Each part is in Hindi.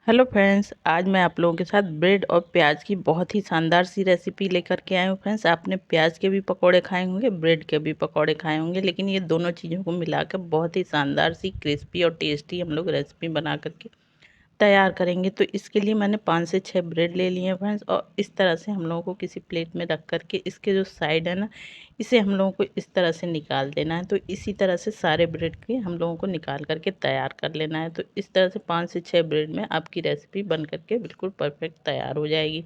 हेलो फ्रेंड्स, आज मैं आप लोगों के साथ ब्रेड और प्याज की बहुत ही शानदार सी रेसिपी लेकर के आए हूँ। फ्रेंड्स, आपने प्याज के भी पकौड़े खाए होंगे, ब्रेड के भी पकौड़े खाए होंगे, लेकिन ये दोनों चीज़ों को मिलाकर बहुत ही शानदार सी क्रिस्पी और टेस्टी हम लोग रेसिपी बना करके तैयार करेंगे। तो इसके लिए मैंने 5 से 6 ब्रेड ले लिए हैं फ्रेंड्स, और इस तरह से हम लोगों को किसी प्लेट में रख करके इसके जो साइड है ना, इसे हम लोगों को इस तरह से निकाल देना है। तो इसी तरह से सारे ब्रेड के हम लोगों को निकाल करके तैयार कर लेना है। तो इस तरह से 5 से 6 ब्रेड में आपकी रेसिपी बन करके बिल्कुल परफेक्ट तैयार हो जाएगी।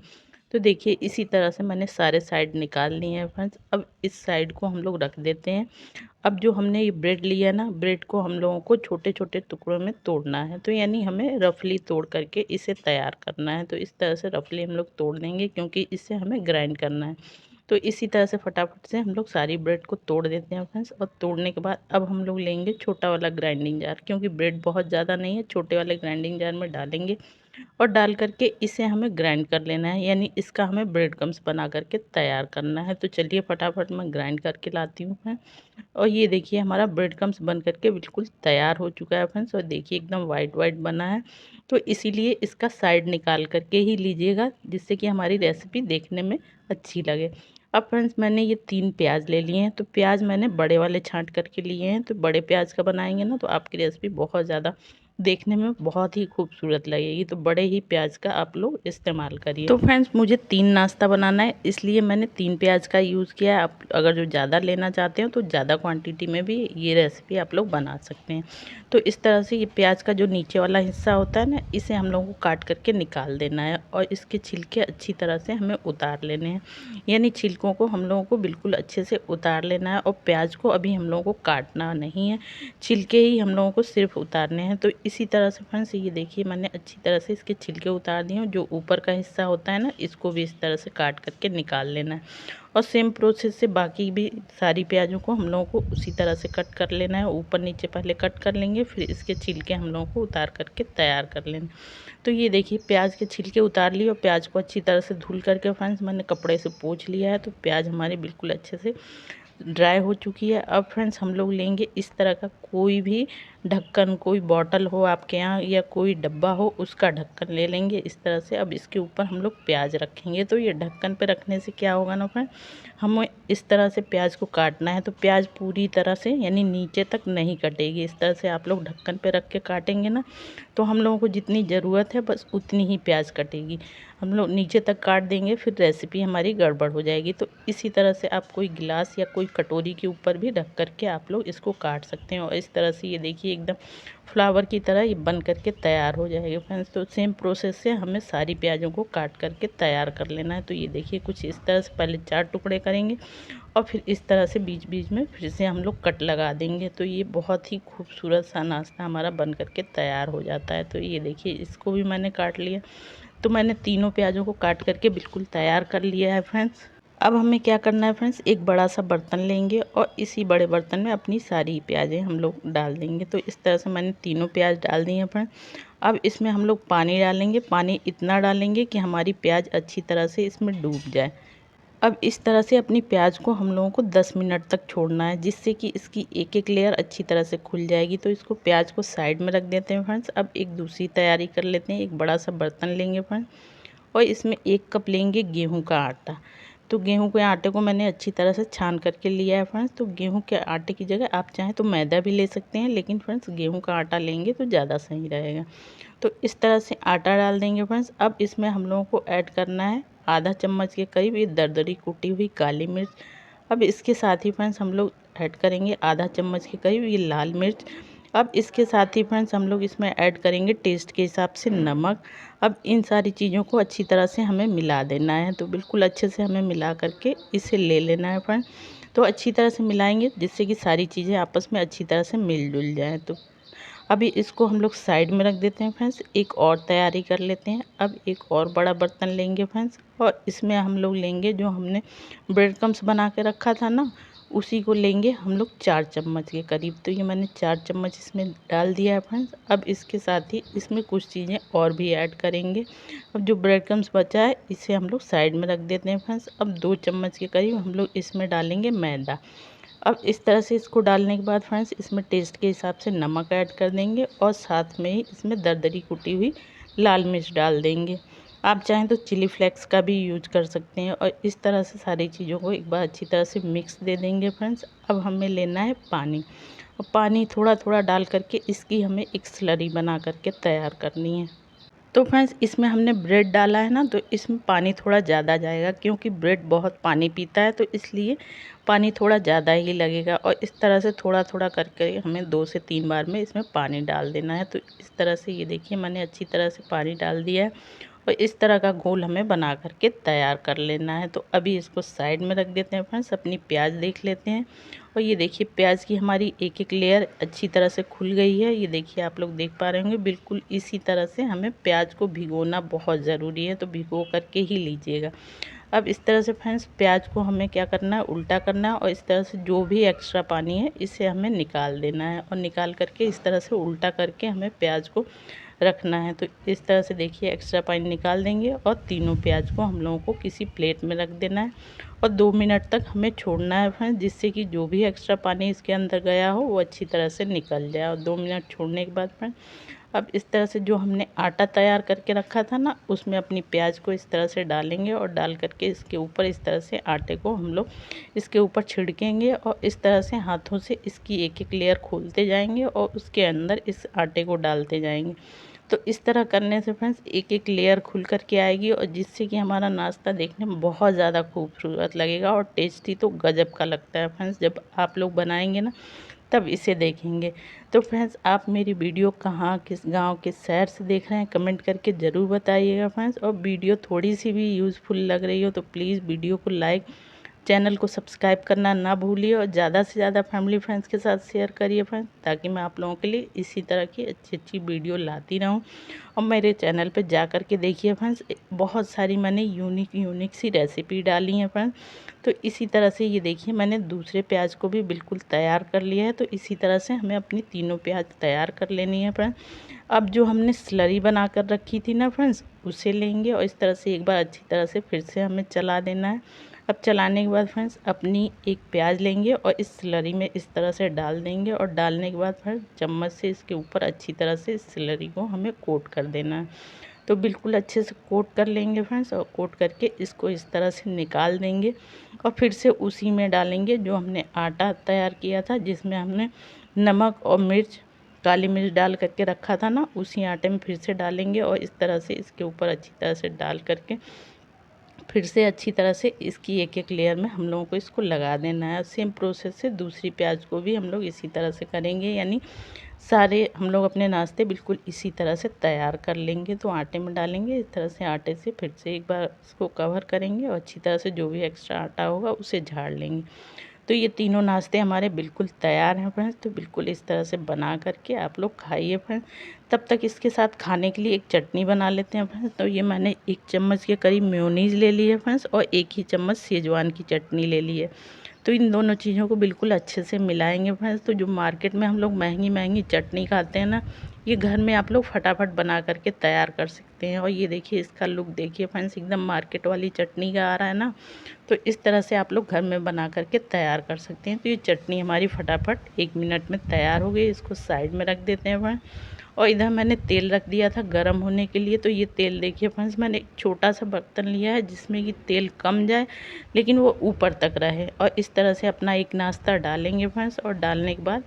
तो देखिए, इसी तरह से मैंने सारे साइड निकाल लिए हैं फ्रेंड्स। अब इस साइड को हम लोग रख देते हैं। अब जो हमने ये ब्रेड लिया है ना, ब्रेड को हम लोगों को छोटे छोटे टुकड़ों में तोड़ना है। तो यानी हमें रफली तोड़ करके इसे तैयार करना है। तो इस तरह से रफली हम लोग तोड़ देंगे, क्योंकि इससे हमें ग्राइंड करना है। तो इसी तरह से फटाफट से हम लोग सारी ब्रेड को तोड़ देते हैं फ्रेंड्स। और तोड़ने के बाद अब हम लोग लेंगे छोटा वाला ग्राइंडिंग जार, क्योंकि ब्रेड बहुत ज़्यादा नहीं है, छोटे वाले ग्राइंडिंग जार में डालेंगे और डाल करके इसे हमें ग्राइंड कर लेना है। यानी इसका हमें ब्रेड क्रम्स बना करके तैयार करना है। तो चलिए फटाफट मैं ग्राइंड करके लाती हूँ फ्रेंड्स। और ये देखिए, हमारा ब्रेड क्रम्स बन करके बिल्कुल तैयार हो चुका है फ्रेंड्स। और देखिए, एकदम वाइट वाइट बना है। तो इसीलिए इसका साइड निकाल करके ही लीजिएगा, जिससे कि हमारी रेसिपी देखने में अच्छी लगे। अब फ्रेंड्स, मैंने ये 3 प्याज ले लिए हैं। तो प्याज मैंने बड़े वाले छांट करके लिए हैं। तो बड़े प्याज का बनाएंगे ना, तो आपकी रेसिपी बहुत ज़्यादा देखने में बहुत ही खूबसूरत लगेगी। तो बड़े ही प्याज का आप लोग इस्तेमाल करिए। तो फ्रेंड्स, मुझे 3 नाश्ता बनाना है, इसलिए मैंने 3 प्याज का यूज़ किया है। आप अगर जो ज़्यादा लेना चाहते हो तो ज़्यादा क्वांटिटी में भी ये रेसिपी आप लोग बना सकते हैं। तो इस तरह से ये प्याज का जो नीचे वाला हिस्सा होता है ना, इसे हम लोगों को काट करके निकाल देना है। और इसके छिलके अच्छी तरह से हमें उतार लेने हैं। यानी छिलकों को हम लोगों को बिल्कुल अच्छे से उतार लेना है। और प्याज को अभी हम लोगों को काटना नहीं है, छिलके ही हम लोगों को सिर्फ उतारने हैं। तो इसी तरह से फ्रेंड्स, ये देखिए, मैंने अच्छी तरह से इसके छिलके उतार दिए हैं। जो ऊपर का हिस्सा होता है ना, इसको भी इस तरह से काट करके निकाल लेना है। और सेम प्रोसेस से बाकी भी सारी प्याज़ों को हम लोगों को उसी तरह से कट कर लेना है। ऊपर नीचे पहले कट कर लेंगे, फिर इसके छिलके हम लोगों को उतार करके तैयार कर लेना। तो ये देखिए, प्याज के छिलके उतार लिए और प्याज को अच्छी तरह से धुल करके फ्रेंड्स मैंने कपड़े से पोंछ लिया है। तो प्याज हमारी बिल्कुल अच्छे से ड्राई हो चुकी है। अब फ्रेंड्स, हम लोग लेंगे इस तरह का कोई भी ढक्कन, कोई बॉटल हो आपके यहाँ या कोई डब्बा हो, उसका ढक्कन ले लेंगे इस तरह से। अब इसके ऊपर हम लोग प्याज रखेंगे। तो ये ढक्कन पे रखने से क्या होगा ना फ्रेंड, हमें इस तरह से प्याज को काटना है। तो प्याज पूरी तरह से यानी नीचे तक नहीं कटेगी। इस तरह से आप लोग ढक्कन पे रख के काटेंगे ना, तो हम लोगों को जितनी ज़रूरत है बस उतनी ही प्याज कटेगी। हम लोग नीचे तक काट देंगे, फिर रेसिपी हमारी गड़बड़ हो जाएगी। तो इसी तरह से आप कोई गिलास या कोई कटोरी के ऊपर भी रख करके आप लोग इसको काट सकते हैं। और इस तरह से ये देखिए, एकदम फ्लावर की तरह ये बन करके तैयार हो जाएगा फ्रेंड्स। तो सेम प्रोसेस से हमें सारी प्याज़ों को काट करके तैयार कर लेना है। तो ये देखिए, कुछ इस तरह से पहले 4 टुकड़े करेंगे और फिर इस तरह से बीच बीच में फिर से हम लोग कट लगा देंगे। तो ये बहुत ही खूबसूरत सा नाश्ता हमारा बन करके तैयार हो जाता है। तो ये देखिए, इसको भी मैंने काट लिया। तो मैंने तीनों प्याज़ों को काट करके बिल्कुल तैयार कर लिया है फ्रेंड्स। अब हमें क्या करना है फ्रेंड्स, एक बड़ा सा बर्तन लेंगे और इसी बड़े बर्तन में अपनी सारी प्याज़ें हम लोग डाल देंगे। तो इस तरह से मैंने तीनों प्याज डाल दी हैं फ्रेंड्स। अब इसमें हम लोग पानी डालेंगे। पानी इतना डालेंगे कि हमारी प्याज अच्छी तरह से इसमें डूब जाए। अब इस तरह से अपनी प्याज को हम लोगों को 10 मिनट तक छोड़ना है, जिससे कि इसकी एक एक लेयर अच्छी तरह से खुल जाएगी। तो इसको प्याज को साइड में रख देते हैं फ्रेंड्स। अब एक दूसरी तैयारी कर लेते हैं। एक बड़ा सा बर्तन लेंगे फ्रेंड्स और इसमें 1 कप लेंगे गेहूं का आटा। तो गेहूं के आटे को मैंने अच्छी तरह से छान करके लिया है फ्रेंड्स। तो गेहूं के आटे की जगह आप चाहें तो मैदा भी ले सकते हैं, लेकिन फ्रेंड्स गेहूं का आटा लेंगे तो ज़्यादा सही रहेगा। तो इस तरह से आटा डाल देंगे फ्रेंड्स। अब इसमें हम लोगों को ऐड करना है आधा चम्मच के करीब ये दरदरी कुटी हुई काली मिर्च। अब इसके साथ ही फ्रेंड्स हम लोग ऐड करेंगे आधा चम्मच के करीब ये लाल मिर्च। अब इसके साथ ही फ्रेंड्स हम लोग इसमें ऐड करेंगे टेस्ट के हिसाब से नमक। अब इन सारी चीज़ों को अच्छी तरह से हमें मिला देना है। तो बिल्कुल अच्छे से हमें मिला करके इसे ले लेना है फ्रेंड्स। तो अच्छी तरह से मिलाएंगे, जिससे कि सारी चीज़ें आपस में अच्छी तरह से मिल जुल जाएँ। तो अभी इसको हम लोग साइड में रख देते हैं फ्रेंड्स। एक और तैयारी कर लेते हैं। अब एक और बड़ा बर्तन लेंगे फ्रेंड्स और इसमें हम लोग लेंगे जो हमने ब्रेड क्रम्स बना के रखा था ना, उसी को लेंगे हम लोग 4 चम्मच के करीब। तो ये मैंने 4 चम्मच इसमें डाल दिया है फ्रेंड्स। अब इसके साथ ही इसमें कुछ चीज़ें और भी ऐड करेंगे। अब जो ब्रेड क्रम्स बचा है इसे हम लोग साइड में रख देते हैं फ्रेंड्स। अब 2 चम्मच के करीब हम लोग इसमें डालेंगे मैदा। अब इस तरह से इसको डालने के बाद फ्रेंड्स इसमें टेस्ट के हिसाब से नमक ऐड कर देंगे और साथ में ही इसमें दरदरी कुटी हुई लाल मिर्च डाल देंगे। आप चाहें तो चिली फ्लेक्स का भी यूज कर सकते हैं और इस तरह से सारी चीज़ों को एक बार अच्छी तरह से मिक्स दे देंगे फ्रेंड्स। अब हमें लेना है पानी, और पानी थोड़ा थोड़ा डाल करके इसकी हमें एक स्लरी बना करके तैयार करनी है। तो फ्रेंड्स इसमें हमने ब्रेड डाला है ना, तो इसमें पानी थोड़ा ज़्यादा जाएगा, क्योंकि ब्रेड बहुत पानी पीता है, तो इसलिए पानी थोड़ा ज़्यादा ही लगेगा। और इस तरह से थोड़ा थोड़ा करके हमें 2 से 3 बार में इसमें पानी डाल देना है। तो इस तरह से ये देखिए मैंने अच्छी तरह से पानी डाल दिया है, और इस तरह का घोल हमें बना करके तैयार कर लेना है। तो अभी इसको साइड में रख देते हैं फ्रेंड्स। अपनी प्याज देख लेते हैं, और ये देखिए प्याज की हमारी एक एक लेयर अच्छी तरह से खुल गई है। ये देखिए आप लोग देख पा रहे होंगे, बिल्कुल इसी तरह से हमें प्याज को भिगोना बहुत ज़रूरी है, तो भिगो करके ही लीजिएगा। अब इस तरह से फ्रेंड्स प्याज को हमें क्या करना है, उल्टा करना है, और इस तरह से जो भी एक्स्ट्रा पानी है इसे हमें निकाल देना है, और निकाल करके इस तरह से उल्टा करके हमें प्याज को रखना है। तो इस तरह से देखिए एक्स्ट्रा पानी निकाल देंगे, और तीनों प्याज को हम लोगों को किसी प्लेट में रख देना है, और 2 मिनट तक हमें छोड़ना है फ्रेंड्स, जिससे कि जो भी एक्स्ट्रा पानी इसके अंदर गया हो वो अच्छी तरह से निकल जाए। और 2 मिनट छोड़ने के बाद फ्रेंड्स अब इस तरह से जो हमने आटा तैयार करके रखा था ना, उसमें अपनी प्याज को इस तरह से डालेंगे, और डाल करके इसके ऊपर इस तरह से आटे को हम लोग इसके ऊपर छिड़केंगे, और इस तरह से हाथों से इसकी एक एक लेयर खोलते जाएंगे, और उसके अंदर इस आटे को डालते जाएंगे। तो इस तरह करने से फ्रेंड्स एक एक लेयर खुल कर के आएगी, और जिससे कि हमारा नाश्ता देखने में बहुत ज़्यादा खूबसूरत लगेगा, और टेस्टी तो गजब का लगता है फ्रेंड्स। जब आप लोग बनाएंगे ना तब इसे देखेंगे। तो फ्रेंड्स आप मेरी वीडियो कहाँ, किस गांव, किस शहर से देख रहे हैं, कमेंट करके ज़रूर बताइएगा फ्रेंड्स। और वीडियो थोड़ी सी भी यूज़फुल लग रही हो तो प्लीज़ वीडियो को लाइक, चैनल को सब्सक्राइब करना ना भूलिए, और ज़्यादा से ज़्यादा फैमिली फ्रेंड्स के साथ शेयर करिए फ्रेंड्स, ताकि मैं आप लोगों के लिए इसी तरह की अच्छी अच्छी वीडियो लाती रहूं। और मेरे चैनल पे जा कर के देखिए फ्रेंड्स, बहुत सारी मैंने यूनिक यूनिक सी रेसिपी डाली हैं फ्रेंड्स। तो इसी तरह से ये देखिए मैंने दूसरे प्याज को भी बिल्कुल तैयार कर लिया है। तो इसी तरह से हमें अपनी तीनों प्याज तैयार कर लेनी है फ्रेंड्स। अब जो हमने स्लरी बना कर रखी थी ना फ्रेंड्स, उसे लेंगे, और इस तरह से एक बार अच्छी तरह से फिर से हमें चला देना है। अब चलाने के बाद फ्रेंड्स अपनी एक प्याज लेंगे, और इस स्लरी में इस तरह से डाल देंगे, और डालने के बाद फिर चम्मच से इसके ऊपर अच्छी तरह से इस स्लरी को हमें कोट कर देना है। तो बिल्कुल अच्छे से कोट कर लेंगे फ्रेंड्स, और कोट करके इसको इस तरह से निकाल देंगे, और फिर से उसी में डालेंगे जो हमने आटा तैयार किया था, जिसमें हमने नमक और मिर्च, काली मिर्च डाल करके रखा था ना, उसी आटे में फिर से डालेंगे, और इस तरह से इसके ऊपर अच्छी तरह से डाल करके फिर से अच्छी तरह से इसकी एक एक लेयर में हम लोगों को इसको लगा देना है। सेम प्रोसेस से दूसरी प्याज को भी हम लोग इसी तरह से करेंगे, यानी सारे हम लोग अपने नाश्ते बिल्कुल इसी तरह से तैयार कर लेंगे। तो आटे में डालेंगे, इस तरह से आटे से फिर से एक बार इसको कवर करेंगे, और अच्छी तरह से जो भी एक्स्ट्रा आटा होगा उसे झाड़ लेंगे। तो ये तीनों नाश्ते हमारे बिल्कुल तैयार हैं फ्रेंड्स। तो बिल्कुल इस तरह से बना करके आप लोग खाइए फ्रेंड्स। तब तक इसके साथ खाने के लिए एक चटनी बना लेते हैं फ्रेंड्स। तो ये मैंने 1 चम्मच के करीब मेयोनीज़ ले ली है फ्रेंड्स, और 1 ही चम्मच शेजवान की चटनी ले ली है। तो इन दोनों चीज़ों को बिल्कुल अच्छे से मिलाएंगे फ्रेंड्स। तो जो मार्केट में हम लोग महंगी महंगी चटनी खाते हैं ना, ये घर में आप लोग फटाफट बना करके तैयार कर सकते हैं। और ये देखिए इसका लुक देखिए फ्रेंड्स, एकदम मार्केट वाली चटनी का आ रहा है ना। तो इस तरह से आप लोग घर में बना करके तैयार कर सकते हैं। तो ये चटनी हमारी फटाफट 1 मिनट में तैयार हो गई। इसको साइड में रख देते हैं फ्रेंड्स। और इधर मैंने तेल रख दिया था गरम होने के लिए। तो ये तेल देखिए फ्रेंड्स, मैंने एक छोटा सा बर्तन लिया है जिसमें कि तेल कम जाए लेकिन वो ऊपर तक रहे, और इस तरह से अपना एक नाश्ता डालेंगे फ्रेंड्स। और डालने के बाद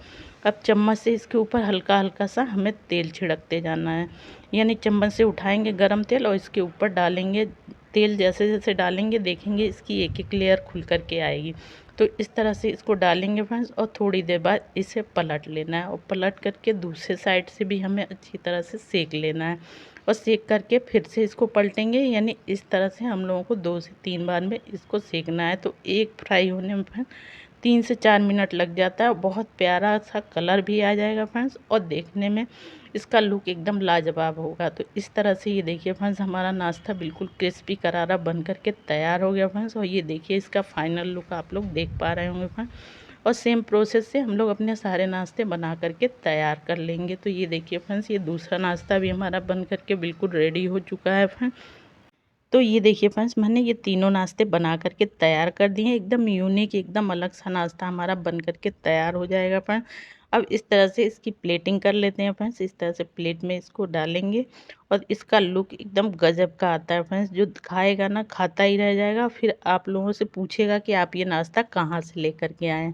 अब चम्मच से इसके ऊपर हल्का हल्का सा हमें तेल छिड़कते जाना है, यानी चम्मच से उठाएंगे गरम तेल, और इसके ऊपर डालेंगे तेल। जैसे जैसे डालेंगे देखेंगे इसकी एक एक लेयर खुल करके आएगी। तो इस तरह से इसको डालेंगे फ्रेंड्स, और थोड़ी देर बाद इसे पलट लेना है, और पलट करके दूसरे साइड से भी हमें अच्छी तरह से सेक लेना है, और सेक करके फिर से इसको पलटेंगे। यानी इस तरह से हम लोगों को 2 से 3 बार में इसको सेकना है। तो एक फ्राई होने में फ्रेंड्स 3 से 4 मिनट लग जाता है। बहुत प्यारा सा कलर भी आ जाएगा फ्रेंड्स, और देखने में इसका लुक एकदम लाजवाब होगा। तो इस तरह से ये देखिए फ्रेंड्स, हमारा नाश्ता बिल्कुल क्रिस्पी करारा बन करके तैयार हो गया फ्रेंड्स। और ये देखिए इसका फाइनल लुक आप लोग देख पा रहे होंगे फ्रेंड्स। और सेम प्रोसेस से हम लोग अपने सारे नाश्ते बना करके तैयार कर लेंगे। तो ये देखिए फ्रेंड्स, ये दूसरा नाश्ता भी हमारा बन करके बिल्कुल रेडी हो चुका है फ्रेंड्स। तो ये देखिए फ्रेंड्स, मैंने ये तीनों नाश्ते बना करके तैयार कर दिए हैं। एकदम यूनिक, एकदम अलग सा नाश्ता हमारा बन करके तैयार हो जाएगा फ्रेंड्स। अब इस तरह से इसकी प्लेटिंग कर लेते हैं फ्रेंड्स। इस तरह से प्लेट में इसको डालेंगे और इसका लुक एकदम गजब का आता है फ्रेंड्स। जो खाएगा ना खाता ही रह जाएगा, फिर आप लोगों से पूछेगा कि आप ये नाश्ता कहाँ से लेकर के आए हैं।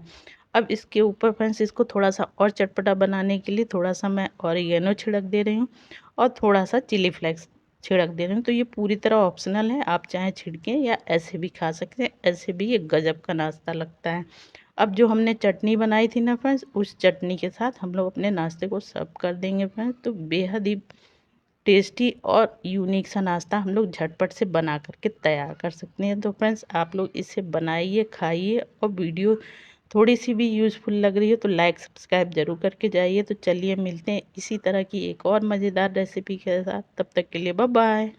अब इसके ऊपर फ्रेंड्स इसको थोड़ा सा और चटपटा बनाने के लिए थोड़ा सा मैं ऑरिगेनो छिड़क दे रही हूँ और थोड़ा सा चिली फ्लेक्स छिड़क दे रही हूँ। तो ये पूरी तरह ऑप्शनल है, आप चाहे छिड़कें या ऐसे भी खा सकते हैं, ऐसे भी ये गजब का नाश्ता लगता है। अब जो हमने चटनी बनाई थी ना फ्रेंड्स, उस चटनी के साथ हम लोग अपने नाश्ते को सर्व कर देंगे फ्रेंड्स। तो बेहद ही टेस्टी और यूनिक सा नाश्ता हम लोग झटपट से बना करके तैयार कर सकते हैं। तो फ्रेंड्स आप लोग इसे बनाइए, खाइए, और वीडियो थोड़ी सी भी यूज़फुल लग रही है तो लाइक सब्सक्राइब जरूर करके जाइए। तो चलिए मिलते हैं इसी तरह की एक और मज़ेदार रेसिपी के साथ, तब तक के लिए बाय बाय।